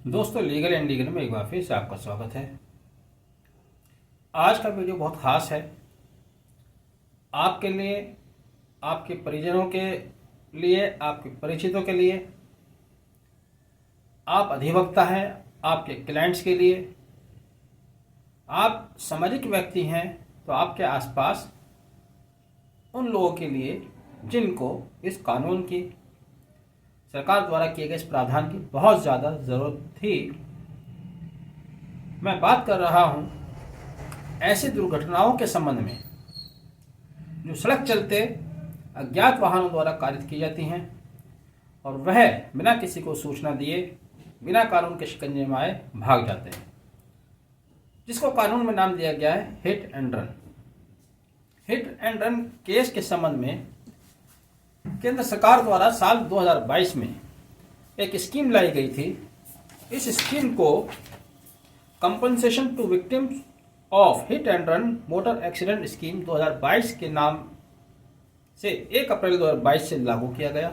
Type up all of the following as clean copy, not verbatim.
दोस्तों, legal and legal में एक बार फिर से आपका स्वागत है। आज का वीडियो बहुत ख़ास है आपके लिए, आपके परिजनों के लिए, आपके परिचितों के लिए। आप अधिवक्ता हैं, आपके क्लाइंट्स के लिए। आप सामाजिक व्यक्ति हैं तो आपके आसपास उन लोगों के लिए जिनको इस कानून की, सरकार द्वारा किए गए इस प्रावधान की बहुत ज़्यादा ज़रूरत थी। मैं बात कर रहा हूं ऐसी दुर्घटनाओं के संबंध में जो सड़क चलते अज्ञात वाहनों द्वारा कारित की जाती हैं और वह बिना किसी को सूचना दिए, बिना कानून के शिकंजे में आए भाग जाते हैं, जिसको कानून में नाम दिया गया है hit and run. Hit and run case के संबंध में केंद्र सरकार द्वारा साल 2022 में एक स्कीम लाई गई थी। इस स्कीम को compensation to victims of hit and run motor accident scheme 2022 के नाम से 1 अप्रैल 2022 से लागू किया गया।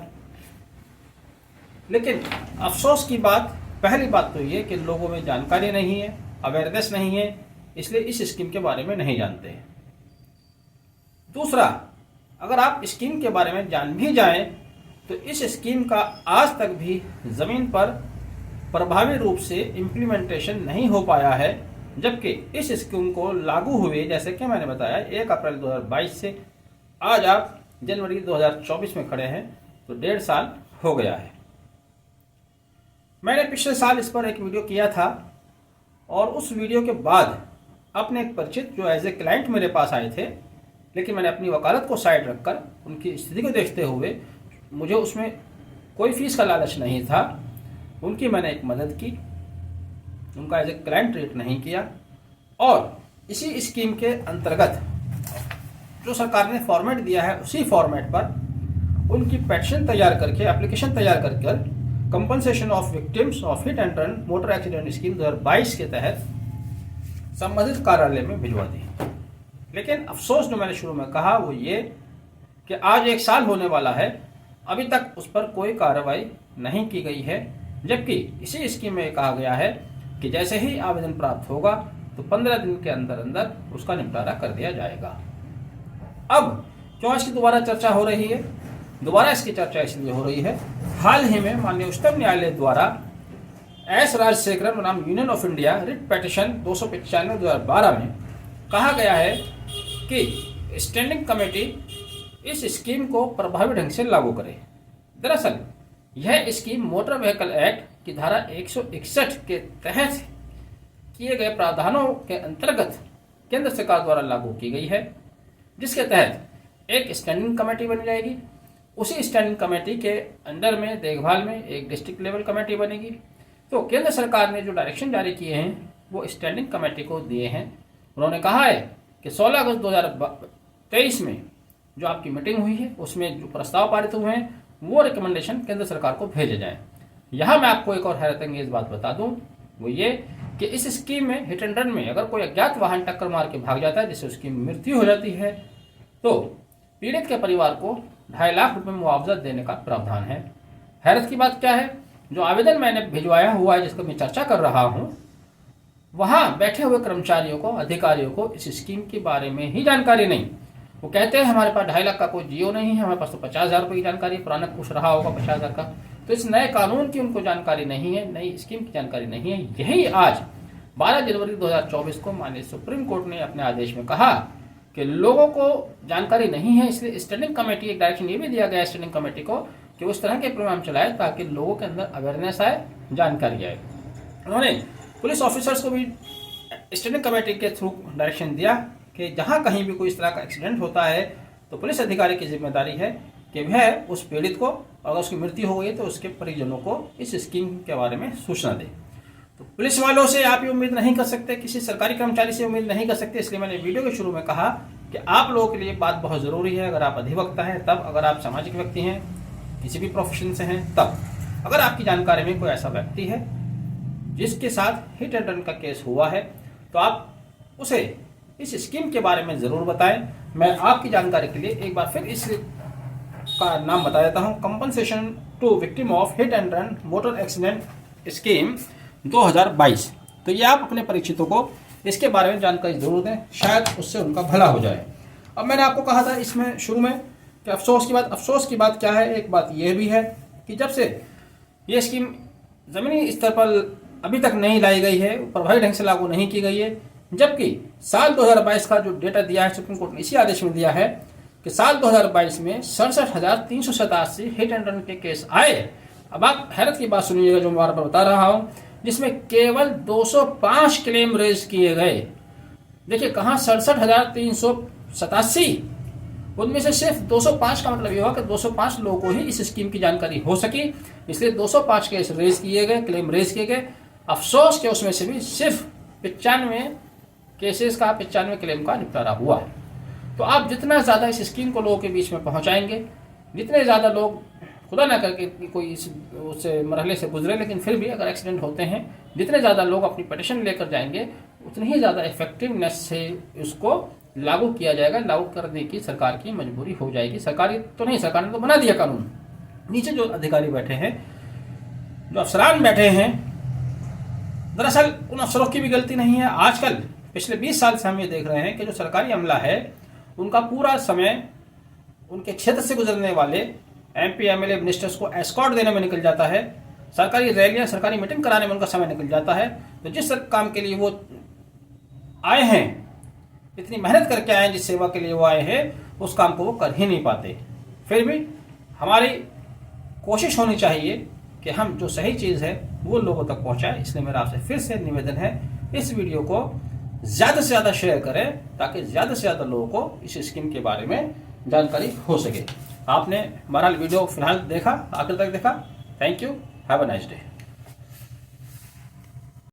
लेकिन अफसोस की बात, पहली बात तो ये कि लोगों में जानकारी नहीं है, अवेयरनेस नहीं है, इसलिए इस स्कीम के बारे में नहीं जानते हैं। दूसरा, अगर आप स्कीम के बारे में जान भी जाएं तो इस स्कीम का आज तक भी ज़मीन पर प्रभावी रूप से इम्प्लीमेंटेशन नहीं हो पाया है, जबकि इस स्कीम को लागू हुए, जैसे कि मैंने बताया, 1 अप्रैल 2022 से आज आप जनवरी 2024 में खड़े हैं, तो 1.5 साल हो गया है। मैंने पिछले साल इस पर एक वीडियो किया था और उस वीडियो के बाद अपने एक परिचित जो एज ए क्लाइंट मेरे पास आए थे, लेकिन मैंने अपनी वकालत को साइड रखकर उनकी स्थिति को देखते हुए, मुझे उसमें कोई फीस का लालच नहीं था, उनकी मैंने एक मदद की, उनका एज ए क्लाइंट ट्रीट नहीं किया। और इसी स्कीम के अंतर्गत जो सरकार ने फॉर्मेट दिया है, उसी फॉर्मेट पर उनकी पेटिशन तैयार करके, एप्लीकेशन तैयार कर compensation of victims of hit and run motor accident scheme 2022 के तहत संबंधित कार्यालय में भिजवा दी। लेकिन अफसोस जो मैंने शुरू में कहा वो ये कि आज 1 साल होने वाला है, अभी तक उस पर कोई कार्रवाई नहीं की गई है, जबकि इसी स्कीम में कहा गया है कि जैसे ही आवेदन प्राप्त होगा तो 15 दिन के अंदर अंदर उसका निपटारा कर दिया जाएगा। अब क्यों इसकी दोबारा चर्चा हो रही है? दोबारा इसकी चर्चा इसलिए हो रही है, हाल ही में माननीय उच्चतम न्यायालय द्वारा एस राजशेखरन बनाम union of India writ petition 295/2012 में कहा गया है कि स्टैंडिंग कमेटी इस स्कीम को प्रभावी ढंग से लागू करे। दरअसल यह स्कीम मोटर व्हीकल एक्ट की धारा 161 के तहत किए गए प्रावधानों के अंतर्गत केंद्र सरकार द्वारा लागू की गई है, जिसके तहत एक स्टैंडिंग कमेटी बन जाएगी। उसी स्टैंडिंग कमेटी के अंडर में देखभाल में एक डिस्ट्रिक्ट लेवल कमेटी बनेगी। तो केंद्र सरकार ने जो डायरेक्शन जारी किए हैं वो स्टैंडिंग कमेटी को दिए हैं। उन्होंने कहा है कि 16 अगस्त 2023 में जो आपकी मीटिंग हुई है उसमें जो प्रस्ताव पारित हुए हैं वो रिकमेंडेशन केंद्र सरकार को भेजे जाएं। यहाँ मैं आपको एक और हैरत अंगेज बात बता दूं, वो ये कि इस स्कीम में हिट एंड रन में अगर कोई अज्ञात वाहन टक्कर मार के भाग जाता है जिससे उसकी मृत्यु हो जाती है तो पीड़ित के परिवार को 2.5 लाख रुपए मुआवजा देने का प्रावधान है। हैरत की बात क्या है, जो आवेदन मैंने भिजवाया हुआ है, जिसको मैं चर्चा कर रहा हूँ, वहाँ बैठे हुए कर्मचारियों को, अधिकारियों को इस स्कीम के बारे में ही जानकारी नहीं। वो कहते हैं हमारे पास 2.5 लाख का कोई जियो नहीं है, हमारे पास तो 50,000 रुपये की जानकारी, पुराना कुछ रहा होगा 50,000 का। तो इस नए कानून की उनको जानकारी नहीं है, नई स्कीम की जानकारी नहीं है। यही आज 12 जनवरी 2024 को माननीय सुप्रीम कोर्ट ने अपने आदेश में कहा कि लोगों को जानकारी नहीं है, इसलिए स्टैंडिंग कमेटी, एक डायरेक्शन ये भी दिया गया स्टैंडिंग कमेटी को कि उस तरह के प्रोग्राम चलाए ताकि लोगों के अंदर अवेयरनेस आए, जानकारी आए। उन्होंने पुलिस ऑफिसर्स को भी स्टैंडिंग कमेटी के थ्रू डायरेक्शन दिया कि जहां कहीं भी कोई इस तरह का एक्सीडेंट होता है तो पुलिस अधिकारी की जिम्मेदारी है कि वह उस पीड़ित को, अगर उसकी मृत्यु हो गई तो उसके परिजनों को इस स्कीम के बारे में सूचना दे। तो पुलिस वालों से आप ये उम्मीद नहीं कर सकते, किसी सरकारी कर्मचारी से उम्मीद नहीं कर सकते। इसलिए मैंने वीडियो के शुरू में कहा कि आप लोगों के लिए बात बहुत ज़रूरी है। अगर आप अधिवक्ता हैं तब, अगर आप सामाजिक व्यक्ति हैं, किसी भी प्रोफेशन से हैं तब, अगर आपकी जानकारी में कोई ऐसा व्यक्ति है जिसके साथ हिट एंड रन का केस हुआ है तो आप उसे इस स्कीम के बारे में ज़रूर बताएं। मैं आपकी जानकारी के लिए एक बार फिर इस का नाम बता देता हूं, compensation to victim of hit and run motor accident scheme 2022। तो ये आप अपने परीक्षितों को इसके बारे में जानकारी जरूर दें, शायद उससे उनका भला हो जाए। अब मैंने आपको कहा था इसमें शुरू में कि अफसोस की बात क्या है। एक बात यह भी है कि जब से ये स्कीम ज़मीनी स्तर पर अभी तक नहीं लाई गई है, प्रभावी ढंग से लागू नहीं की गई है, जबकि साल 2022 का जो डेटा दिया है सुप्रीम कोर्ट ने इसी आदेश में दिया है कि साल 2022 में 67,387 हिट एंड रन के केस आए। अब आप हैरत की बात सुनिएगा जो मैं बार बार बता रहा हूं, जिसमें केवल 205 क्लेम रेज किए गए। देखिए कहां 67,387, उनमें से सिर्फ 205 का मतलब यह हुआ कि 205 लोगों को ही इस स्कीम की जानकारी हो सकी, इसलिए 205 केस रेज किए गए, क्लेम रेज किए गए। अफसोस के उसमें से भी सिर्फ 95 केसेस का 95 क्लेम का निपटारा हुआ है। तो आप जितना ज़्यादा इस स्कीम को लोगों के बीच में पहुंचाएंगे, जितने ज़्यादा लोग, खुदा ना करके कोई इस उससे मरहले से गुजरे, लेकिन फिर भी अगर एक्सीडेंट होते हैं, जितने ज़्यादा लोग अपनी पिटीशन लेकर जाएंगे उतनी ही ज़्यादा इफेक्टिवनेस से उसको लागू किया जाएगा। लागू करने की सरकार की मजबूरी हो जाएगी। सरकारी तो नहीं, सरकार ने तो बना दिया कानून, नीचे जो अधिकारी बैठे हैं, जो अफसरान बैठे हैं, दरअसल उन अफसरों की भी गलती नहीं है। आजकल पिछले 20 साल से हम ये देख रहे हैं कि जो सरकारी अमला है उनका पूरा समय उनके क्षेत्र से गुजरने वाले MP MLA मिनिस्टर्स को एस्कॉर्ट देने में निकल जाता है, सरकारी रैलियां, सरकारी मीटिंग कराने में उनका समय निकल जाता है। तो जिस काम के लिए वो आए हैं, इतनी मेहनत करके आए हैं, जिस सेवा के लिए वो आए हैं, उस काम को वो कर ही नहीं पाते। फिर भी हमारी कोशिश होनी चाहिए कि हम जो सही चीज़ है वो लोगों तक पहुंचाएं। इसलिए मेरा आपसे फिर से निवेदन है, इस वीडियो को ज़्यादा से ज़्यादा शेयर करें ताकि ज़्यादा से ज़्यादा लोगों को इस स्कीम के बारे में जानकारी हो सके। आपने बहरहाल वीडियो फिलहाल देखा, आखिर तक देखा। Thank you, have a nice day.